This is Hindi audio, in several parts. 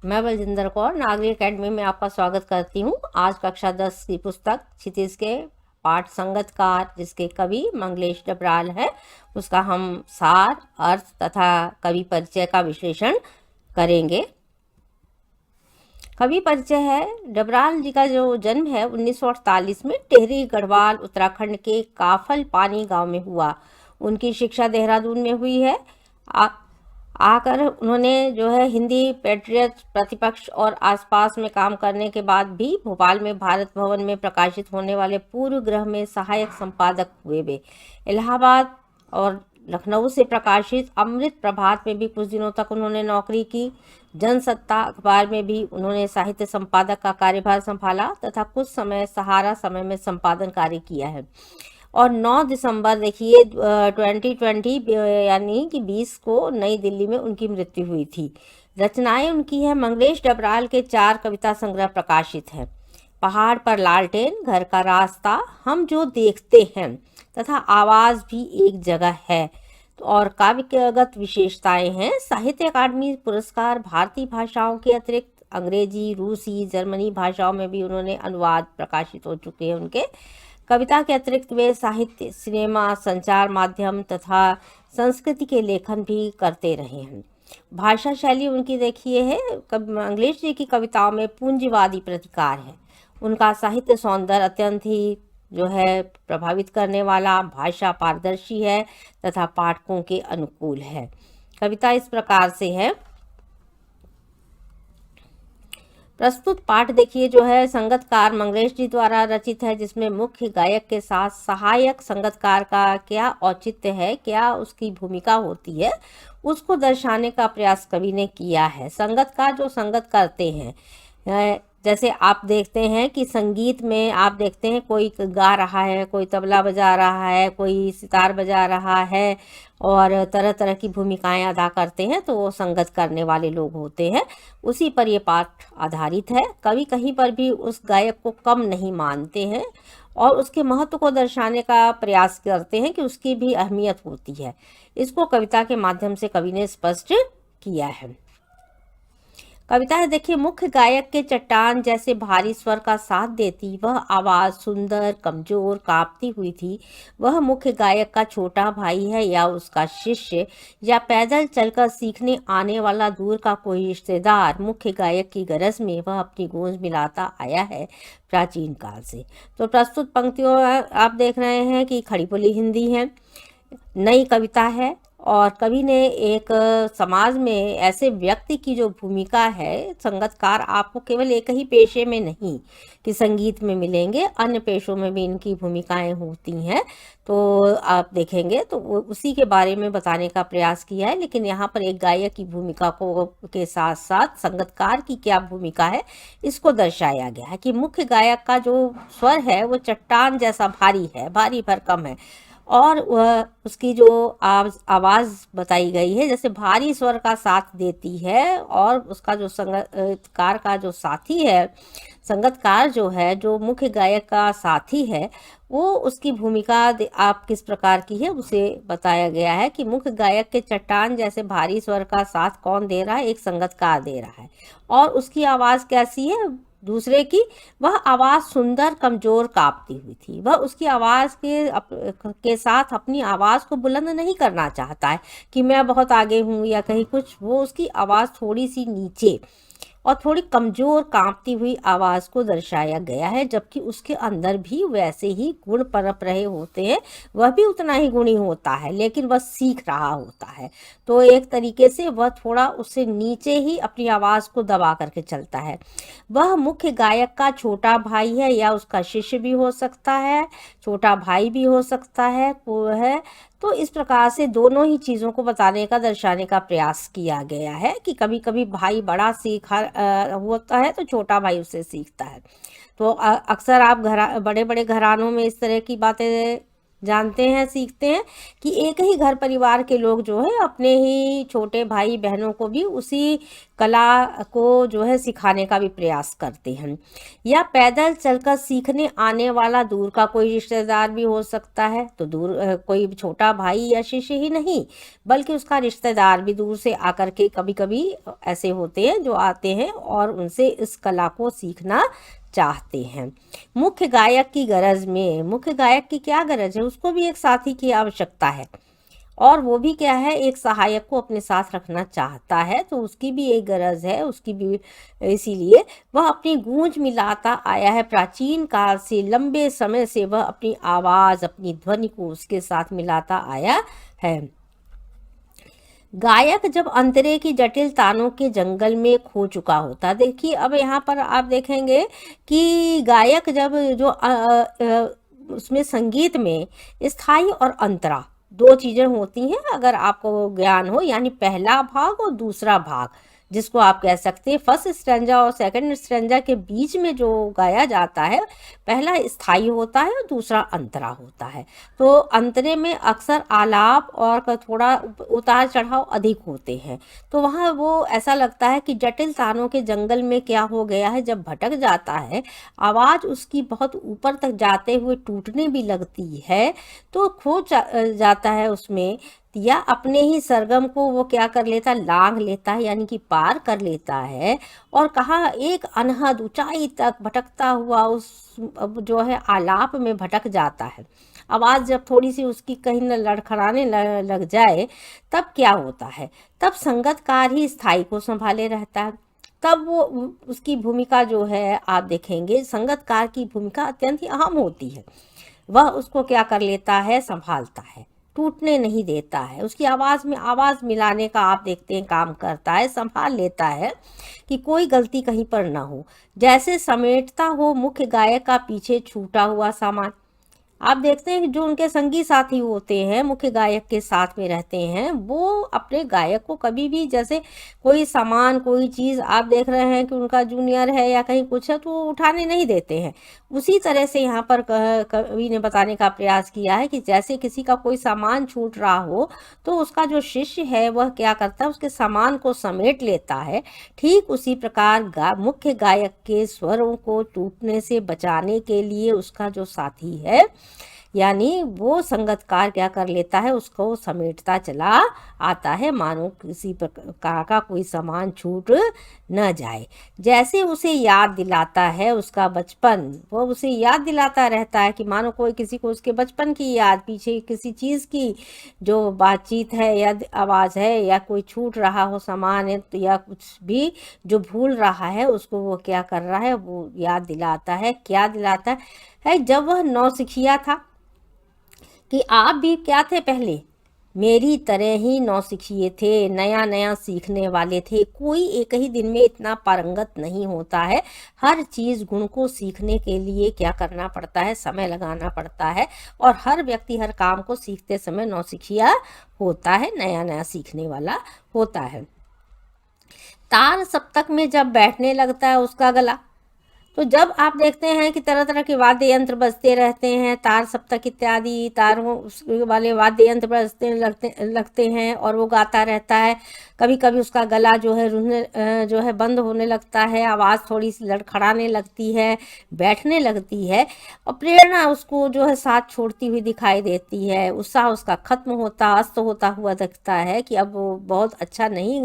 मैं बलजिंदर कौर नागरिक अकेडमी में आपका स्वागत करती हूँ। आज कक्षा 10 की पुस्तक क्षितिज के पाठ संगतकार, जिसके कवि मंगलेश डबराल है, उसका हम सार, अर्थ तथा कवि परिचय का विश्लेषण करेंगे। कवि परिचय है। डबराल जी का जो जन्म है 1948 में टिहरी गढ़वाल उत्तराखंड के काफल पानी गांव में हुआ। उनकी शिक्षा देहरादून में हुई है। आकर उन्होंने जो है हिंदी पेट्रियट प्रतिपक्ष और आसपास में काम करने के बाद भी भोपाल में भारत भवन में प्रकाशित होने वाले पूर्व ग्रह में सहायक संपादक हुए। वे इलाहाबाद और लखनऊ से प्रकाशित अमृत प्रभात में भी कुछ दिनों तक उन्होंने नौकरी की। जनसत्ता अखबार में भी उन्होंने साहित्य संपादक का कार्यभार संभाला तथा कुछ समय सहारा समय में संपादन कार्य किया है। और 9 दिसंबर देखिए 2020 यानी कि 20 को नई दिल्ली में उनकी मृत्यु हुई थी। रचनाएं उनकी है। मंगलेश डबराल के 4 कविता संग्रह प्रकाशित हैं। पहाड़ पर लालटेन, घर का रास्ता, हम जो देखते हैं तथा आवाज भी एक जगह है। और काव्यगत विशेषताएं हैं। साहित्य अकादमी पुरस्कार भारतीय भाषाओं के अतिरिक्त अंग्रेजी, रूसी, जर्मनी भाषाओं में भी उन्होंने अनुवाद प्रकाशित हो चुके हैं उनके। कविता के अतिरिक्त वे साहित्य, सिनेमा, संचार माध्यम तथा संस्कृति के लेखन भी करते रहे हैं। भाषा शैली उनकी देखिए है। मंगलेश जी की कविताओं में पूंजीवादी प्रतिकार है। उनका साहित्य सौंदर्य अत्यंत ही जो है प्रभावित करने वाला, भाषा पारदर्शी है तथा पाठकों के अनुकूल है। कविता इस प्रकार से है। प्रस्तुत पाठ देखिए जो है संगतकार मंगलेश जी द्वारा रचित है, जिसमें मुख्य गायक के साथ सहायक संगतकार का क्या औचित्य है, क्या उसकी भूमिका होती है, उसको दर्शाने का प्रयास कवि ने किया है। संगतकार जो संगत करते हैं, जैसे आप देखते हैं कि संगीत में आप देखते हैं कोई गा रहा है, कोई तबला बजा रहा है, कोई सितार बजा रहा है और तरह तरह की भूमिकाएं अदा करते हैं, तो वो संगत करने वाले लोग होते हैं। उसी पर ये पाठ आधारित है। कवि कहीं पर भी उस गायक को कम नहीं मानते हैं और उसके महत्व को दर्शाने का प्रयास करते हैं कि उसकी भी अहमियत होती है। इसको कविता के माध्यम से कवि ने स्पष्ट किया है। कविता है देखिए। मुख्य गायक के चट्टान जैसे भारी स्वर का साथ देती वह आवाज सुंदर, कमजोर, कांपती हुई थी। वह मुख्य गायक का छोटा भाई है या उसका शिष्य या पैदल चलकर सीखने आने वाला दूर का कोई रिश्तेदार। मुख्य गायक की गरज में वह अपनी गूंज मिलाता आया है प्राचीन काल से। तो प्रस्तुत पंक्तियों आप देख रहे हैं कि खड़ी बोली हिंदी है, नई कविता है और कवि ने एक समाज में ऐसे व्यक्ति की जो भूमिका है, संगतकार आपको केवल एक ही पेशे में नहीं कि संगीत में मिलेंगे, अन्य पेशों में भी इनकी भूमिकाएं होती हैं। तो आप देखेंगे तो उसी के बारे में बताने का प्रयास किया है। लेकिन यहाँ पर एक गायक की भूमिका को के साथ साथ संगतकार की क्या भूमिका है, इसको दर्शाया गया है कि मुख्य गायक का जो स्वर है वो चट्टान जैसा भारी है, भारी भरकम है और वह उसकी जो आवाज़ बताई गई है जैसे भारी स्वर का साथ देती है। और उसका जो संगतकार का जो साथी है, संगतकार जो है, जो मुख्य गायक का साथी है, वो उसकी भूमिका आप किस प्रकार की है उसे बताया गया है कि मुख्य गायक के चट्टान जैसे भारी स्वर का साथ कौन दे रहा है, एक संगतकार दे रहा है। और उसकी आवाज़ कैसी है दूसरे की, वह आवाज़ सुंदर, कमज़ोर, कांपती हुई थी। वह उसकी आवाज़ के साथ अपनी आवाज़ को बुलंद नहीं करना चाहता है कि मैं बहुत आगे हूँ या कहीं कुछ। वो उसकी आवाज़ थोड़ी सी नीचे और थोड़ी कमज़ोर, कांपती हुई आवाज़ को दर्शाया गया है, जबकि उसके अंदर भी वैसे ही गुण पनप रहे होते हैं। वह भी उतना ही गुणी होता है, लेकिन वह सीख रहा होता है। तो एक तरीके से वह थोड़ा उससे नीचे ही अपनी आवाज़ को दबा करके चलता है। वह मुख्य गायक का छोटा भाई है या उसका शिष्य भी हो सकता है, छोटा भाई भी हो सकता है वो है। तो इस प्रकार से दोनों ही चीज़ों को बताने का, दर्शाने का प्रयास किया गया है कि कभी कभी भाई बड़ा होता है तो छोटा भाई उससे सीखता है। तो अक्सर आप बड़े बड़े घरानों में इस तरह की बातें जानते हैं, सीखते हैं कि एक ही घर परिवार के लोग जो है अपने ही छोटे भाई बहनों को भी उसी कला को जो है सिखाने का भी प्रयास करते हैं। या पैदल चलकर सीखने आने वाला दूर का कोई रिश्तेदार भी हो सकता है, तो दूर कोई छोटा भाई या शिष्य ही नहीं बल्कि उसका रिश्तेदार भी दूर से आकर के कभी कभी ऐसे होते हैं जो आते हैं और उनसे इस कला को सीखना चाहते हैं। मुख्य गायक की गरज में, मुख्य गायक की क्या गरज है, उसको भी एक साथी की आवश्यकता है और वो भी क्या है, एक सहायक को अपने साथ रखना चाहता है, तो उसकी भी एक गरज है, उसकी भी। इसीलिए वह अपनी गूंज मिलाता आया है प्राचीन काल से, लंबे समय से वह अपनी आवाज, अपनी ध्वनि को उसके साथ मिलाता आया है। गायक जब अंतरे की जटिल तानों के जंगल में खो चुका होता, देखिए अब यहाँ पर आप देखेंगे कि गायक जब जो उसमें संगीत में स्थाई और अंतरा दो चीजें होती हैं, अगर आपको ज्ञान हो, यानी पहला भाग और दूसरा भाग, जिसको आप कह सकते हैं फर्स्ट स्ट्रेंजा और सेकंड स्ट्रेंजा के बीच में जो गाया जाता है, पहला स्थाई होता है और दूसरा अंतरा होता है। तो अंतरे में अक्सर आलाप और थोड़ा उतार चढ़ाव अधिक होते हैं, तो वहाँ वो ऐसा लगता है कि जटिल तानों के जंगल में क्या हो गया है, जब भटक जाता है, आवाज उसकी बहुत ऊपर तक जाते हुए टूटने भी लगती है, तो जाता है उसमें, या अपने ही सरगम को वो क्या कर लेता है, लांघ लेता है, यानी कि पार कर लेता है, और कहाँ एक अनहद ऊंचाई तक भटकता हुआ उस जो है आलाप में भटक जाता है। आवाज जब थोड़ी सी उसकी कहीं न लड़खड़ाने लग जाए, तब क्या होता है, तब संगतकार ही स्थाई को संभाले रहता है। तब वो उसकी भूमिका जो है, आप देखेंगे संगतकार की भूमिका अत्यंत ही अहम होती है। वह उसको क्या कर लेता है, संभालता है, टूटने नहीं देता है, उसकी आवाज में आवाज मिलाने का आप देखते हैं काम करता है, संभाल लेता है कि कोई गलती कहीं पर ना हो, जैसे समेटता हो मुख्य गायक का पीछे छूटा हुआ सामान। आप देखते हैं कि जो उनके संगी साथी होते हैं, मुख्य गायक के साथ में रहते हैं, वो अपने गायक को कभी भी, जैसे कोई सामान, कोई चीज़ आप देख रहे हैं कि उनका जूनियर है या कहीं कुछ है, तो वो उठाने नहीं देते हैं। उसी तरह से यहाँ पर कवि ने बताने का प्रयास किया है कि जैसे किसी का कोई सामान छूट रहा हो, तो उसका जो शिष्य है वह क्या करता है, उसके सामान को समेट लेता है। ठीक उसी प्रकार मुख्य गायक के स्वरों को टूटने से बचाने के लिए उसका जो साथी है, यानी वो संगतकार क्या कर लेता है, उसको समेटता चला आता है, मानो किसी प्रकार का कोई सामान छूट न जाए। जैसे उसे याद दिलाता है उसका बचपन, वो उसे याद दिलाता रहता है कि मानो कोई किसी को उसके बचपन की याद, पीछे किसी चीज़ की जो बातचीत है या आवाज़ है या कोई छूट रहा हो सामान है, तो या कुछ भी जो भूल रहा है उसको वो क्या कर रहा है, वो याद दिलाता है। क्या दिलाता है, जब वह नौसिखिया था, कि आप भी क्या थे पहले, मेरी तरह ही नौसिखिए थे, नया नया सीखने वाले थे। कोई एक ही दिन में इतना पारंगत नहीं होता है, हर चीज़ गुण को सीखने के लिए क्या करना पड़ता है, समय लगाना पड़ता है, और हर व्यक्ति हर काम को सीखते समय नौसिखिया होता है, नया नया सीखने वाला होता है। तार सप्तक में जब बैठने लगता है उसका गला, तो जब आप देखते हैं कि तरह तरह के वाद्य यंत्र बजते रहते हैं, तार सप्तक इत्यादि तारों वाले वाद्य यंत्र बजते लगते हैं और वो गाता रहता है, कभी कभी उसका गला जो है जो है बंद होने लगता है, आवाज़ थोड़ी सी लड़खड़ाने लगती है, बैठने लगती है, और प्रेरणा उसको जो है साथ छोड़ती हुई दिखाई देती है, उत्साह उसका खत्म होता, अस्त होता हुआ दिखता है कि अब वो बहुत अच्छा नहीं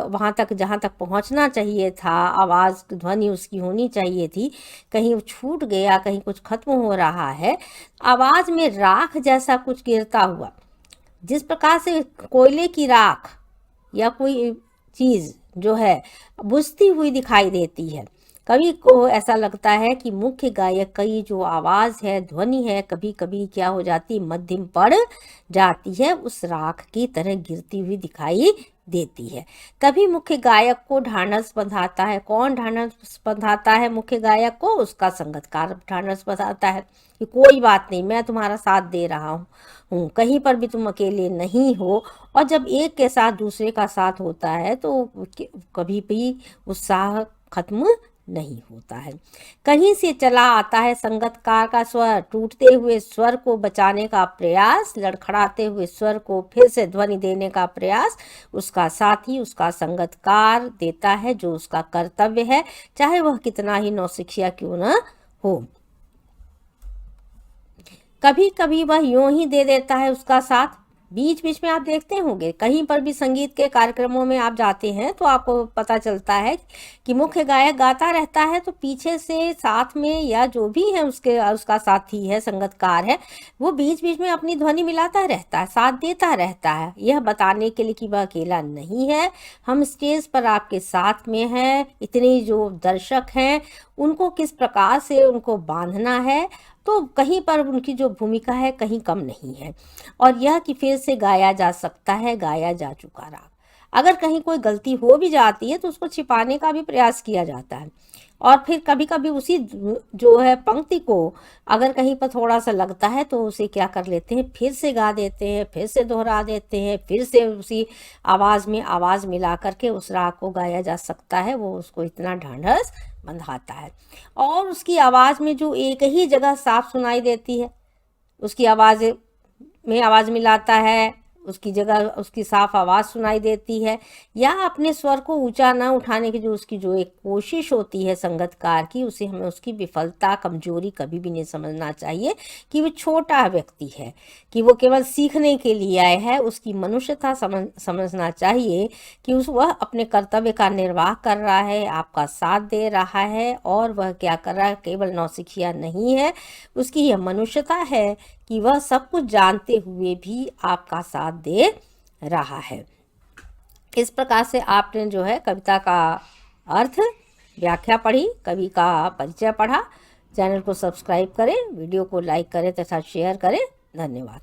वहाँ तक जहाँ तक पहुँचना चाहिए था, आवाज़ ध्वनि उसकी होनी चाहिए थी, कहीं वो छूट गया, कहीं कुछ खत्म हो रहा है, आवाज में राख जैसा कुछ गिरता हुआ, जिस प्रकार से कोयले की राख या कोई चीज जो है बुझती हुई दिखाई देती है। कवि को ऐसा लगता है कि मुख्य गायक की जो आवाज है, ध्वनि है, कभी कभी क्या हो जाती, मध्यम पड़ जाती है, उस राख की तरह गिरती हुई दिखाई देती है। तभी मुख्य गायक को ढांढस बंधाता है। कौन ढांढस बंधाता है मुख्य गायक को? उसका संगतकार ढांढस बंधाता है कि कोई बात नहीं, मैं तुम्हारा साथ दे रहा हूँ, कहीं पर भी तुम अकेले नहीं हो। और जब एक के साथ दूसरे का साथ होता है तो कभी भी उत्साह खत्म नहीं होता है। कहीं से चला आता है संगतकार का स्वर, टूटते हुए स्वर को बचाने का प्रयास, लड़खड़ाते हुए स्वर को फिर से ध्वनि देने का प्रयास उसका साथी, उसका संगतकार देता है, जो उसका कर्तव्य है, चाहे वह कितना ही नौसिखिया क्यों न हो। कभी कभी वह यूं ही दे देता है उसका साथ। बीच बीच में आप देखते होंगे, कहीं पर भी संगीत के कार्यक्रमों में आप जाते हैं तो आपको पता चलता है कि मुख्य गायक गाता रहता है तो पीछे से साथ में या जो भी है उसका साथी है, संगतकार है, वो बीच बीच में अपनी ध्वनि मिलाता रहता है, साथ देता रहता है, यह बताने के लिए कि वह अकेला नहीं है, हम स्टेज पर आपके साथ में हैं। इतने जो दर्शक हैं उनको किस प्रकार से उनको बांधना है, तो कहीं पर उनकी जो भूमिका है कहीं कम नहीं है। और यह कि फिर से गाया जा सकता है, गाया जा चुका राग। अगर कहीं कोई गलती हो भी जाती है तो उसको छिपाने का भी प्रयास किया जाता है। और फिर कभी कभी उसी जो है पंक्ति को अगर कहीं पर थोड़ा सा लगता है तो उसे क्या कर लेते हैं, फिर से गा देते हैं, फिर से दोहरा देते हैं, फिर से उसी आवाज़ में आवाज़ मिला करके उस राग को गाया जा सकता है। वो उसको इतना ढांढस बंधाता है। और उसकी आवाज़ में जो एक ही जगह साफ सुनाई देती है, उसकी आवाज़ में आवाज़ मिलाता है, उसकी जगह उसकी साफ आवाज़ सुनाई देती है, या अपने स्वर को ऊंचा ना उठाने की जो उसकी जो एक कोशिश होती है संगतकार की, उसे हमें उसकी विफलता, कमजोरी कभी भी नहीं समझना चाहिए कि वो छोटा व्यक्ति है, कि वो केवल सीखने के लिए आया है। उसकी मनुष्यता समझना चाहिए कि वह अपने कर्तव्य का निर्वाह कर रहा है, आपका साथ दे रहा है, और वह क्या कर रहा है, केवल नौसिखिया नहीं है, उसकी यह मनुष्यता है कि वह सब कुछ जानते हुए भी आपका साथ दे रहा है। इस प्रकार से आपने जो है कविता का अर्थ, व्याख्या पढ़ी, कवि का परिचय पढ़ा। चैनल को सब्सक्राइब करें, वीडियो को लाइक करें तथा शेयर करें। धन्यवाद।